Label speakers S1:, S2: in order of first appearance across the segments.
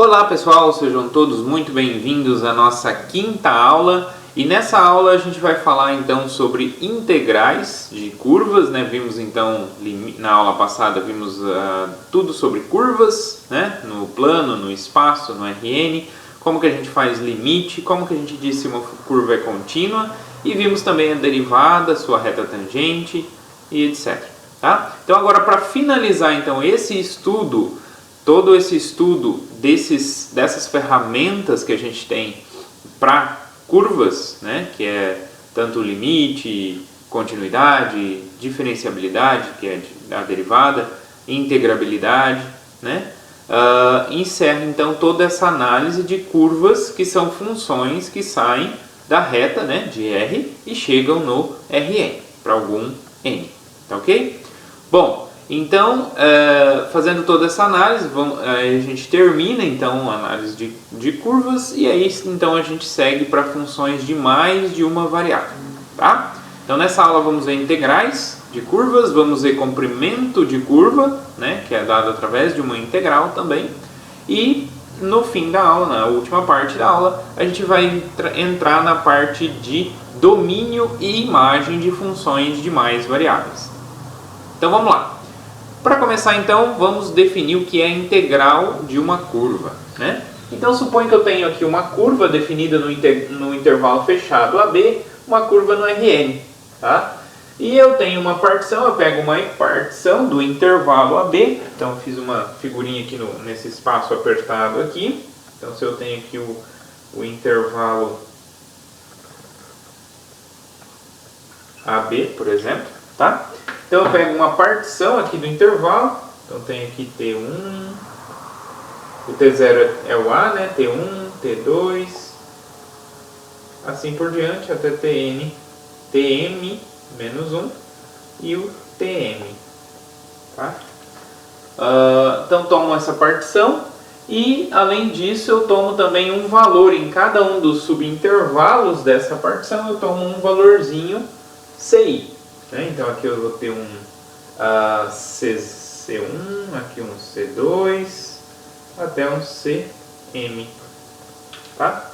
S1: Olá pessoal, sejam todos muito bem-vindos à nossa quinta aula e nessa aula a gente vai falar então sobre integrais de curvas, né? Vimos então na aula passada tudo sobre curvas, né? No plano, no espaço, no RN, como que a gente faz limite, como que a gente diz se uma curva é contínua e vimos também a derivada, sua reta tangente e etc. Tá? Então agora para finalizar então esse estudo, todo esse estudo dessas ferramentas que a gente tem para curvas, né, que é tanto limite, continuidade, diferenciabilidade, que é a derivada, integrabilidade, né, encerra então toda essa análise de curvas que são funções que saem da reta, né, de R e chegam no Rn para algum n, tá ok? Bom, então, fazendo toda essa análise, a gente termina então a análise de curvas e aí então a gente segue para funções de mais de uma variável, tá? Então nessa aula vamos ver integrais de curvas, vamos ver comprimento de curva, né, que é dado através de uma integral também, e no fim da aula, na última parte da aula, a gente vai entrar na parte de domínio e imagem de funções de mais variáveis. Então vamos lá. Para começar então, vamos definir o que é a integral de uma curva, né? Então suponha que eu tenho aqui uma curva definida no intervalo fechado AB, uma curva no Rn, tá? E eu tenho uma partição, eu pego uma partição do intervalo AB, então eu fiz uma figurinha aqui nesse espaço apertado aqui. Então se eu tenho aqui o intervalo AB, por exemplo, tá? Então eu pego uma partição aqui do intervalo, então tem aqui T1, o T0 é o A, né? T1, T2, assim por diante até Tn, Tm menos 1 e o Tm, tá? Então tomo essa partição e além disso eu tomo também um valor em cada um dos subintervalos dessa partição, eu tomo um valorzinho Ci. Então aqui eu vou ter um C1, aqui um C2, até um Cm, tá?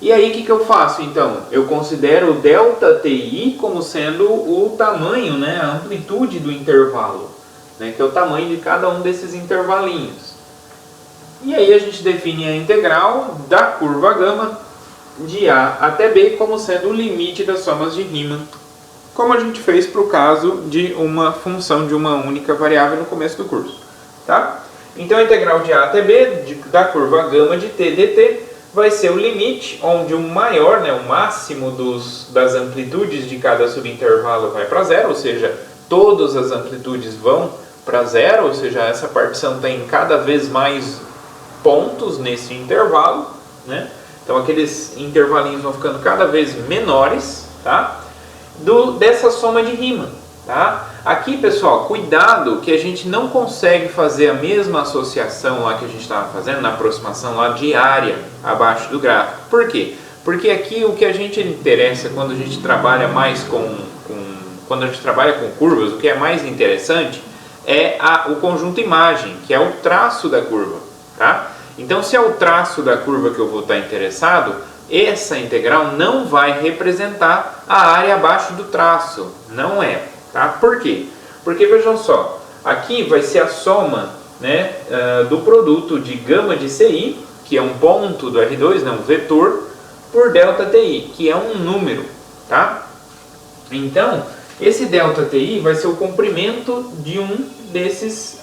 S1: E aí o que eu faço então? Eu considero o ΔTi como sendo o tamanho, né, a amplitude do intervalo, né, que é o tamanho de cada um desses intervalinhos. E aí a gente define a integral da curva gama de A até B como sendo o limite das somas de Riemann, como a gente fez para o caso de uma função de uma única variável no começo do curso, tá? Então a integral de A até B da curva gama de t dt vai ser o limite onde o maior, né, o máximo das amplitudes de cada subintervalo vai para zero, ou seja, todas as amplitudes vão para zero, ou seja, essa partição tem cada vez mais pontos nesse intervalo, né? Então aqueles intervalinhos vão ficando cada vez menores, tá? Dessa soma de Riemann, tá? Aqui, pessoal, cuidado que a gente não consegue fazer a mesma associação lá que a gente estava fazendo, na aproximação lá de área abaixo do gráfico. Por quê? Porque aqui o que a gente interessa quando a gente trabalha mais quando a gente trabalha com curvas, o que é mais interessante é o conjunto imagem, que é o traço da curva, tá? Então, se é o traço da curva que eu vou estar interessado, essa integral não vai representar a área abaixo do traço, não é, tá? Por quê? Porque vejam só, aqui vai ser a soma, né, do produto de gama de Ci, que é um ponto do R2, né, um vetor, por ΔTi, que é um número, tá? Então, esse ΔTi vai ser o comprimento de um desses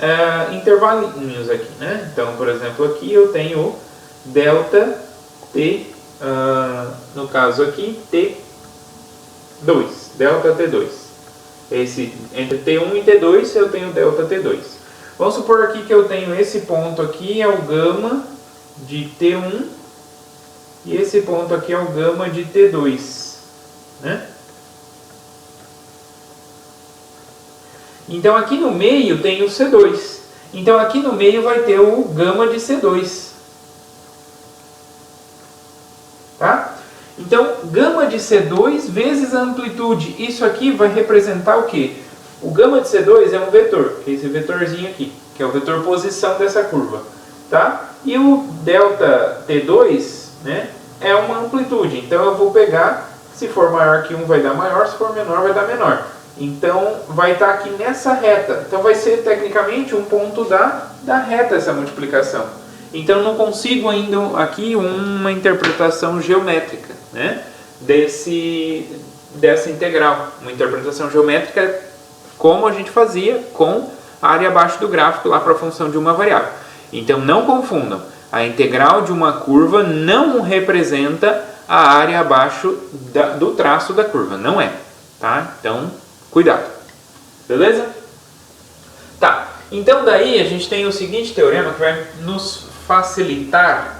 S1: intervalinhos aqui, né? Então, por exemplo, aqui eu tenho o ΔT, no caso aqui, T2, ΔT2. Entre T1 e T2 eu tenho ΔT2. Vamos supor aqui que eu tenho esse ponto aqui, é o gama de T1, e esse ponto aqui é o gama de T2, né? Então aqui no meio tem o C2. Então aqui no meio vai ter o gama de C2. Tá? Então, gama de C2 vezes a amplitude. Isso aqui vai representar o quê? O gama de C2 é um vetor, que é esse vetorzinho aqui, que é o vetor posição dessa curva. tá? E o delta T2, né, é uma amplitude. Então eu vou pegar, se for maior que 1 vai dar maior, se for menor vai dar menor. Então vai estar aqui nessa reta. Então vai ser tecnicamente um ponto da reta essa multiplicação. Então eu não consigo ainda aqui uma interpretação geométrica, né, dessa integral. Uma interpretação geométrica como a gente fazia com a área abaixo do gráfico lá para a função de uma variável. Então não confundam, a integral de uma curva não representa a área abaixo do traço da curva, não é, tá? Então cuidado, beleza? Tá, então daí a gente tem o seguinte teorema que vai nos facilitar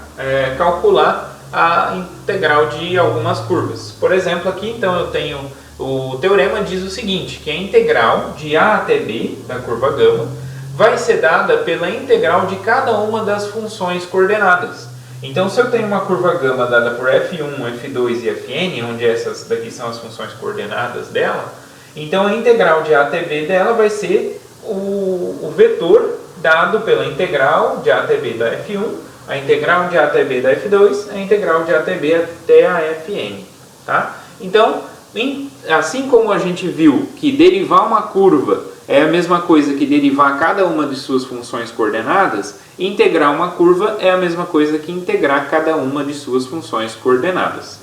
S1: calcular a integral de algumas curvas. Por exemplo, aqui então eu tenho o teorema diz o seguinte, que a integral de A até B da curva gama vai ser dada pela integral de cada uma das funções coordenadas. Então, se eu tenho uma curva gama dada por f1, f2 e fn, onde essas daqui são as funções coordenadas dela, então a integral de A até B dela vai ser o vetor dado pela integral de A até B da f1, a integral de A até B da f2, a integral de A até B até a fn. Tá? Então, assim como a gente viu que derivar uma curva é a mesma coisa que derivar cada uma de suas funções coordenadas, integrar uma curva é a mesma coisa que integrar cada uma de suas funções coordenadas.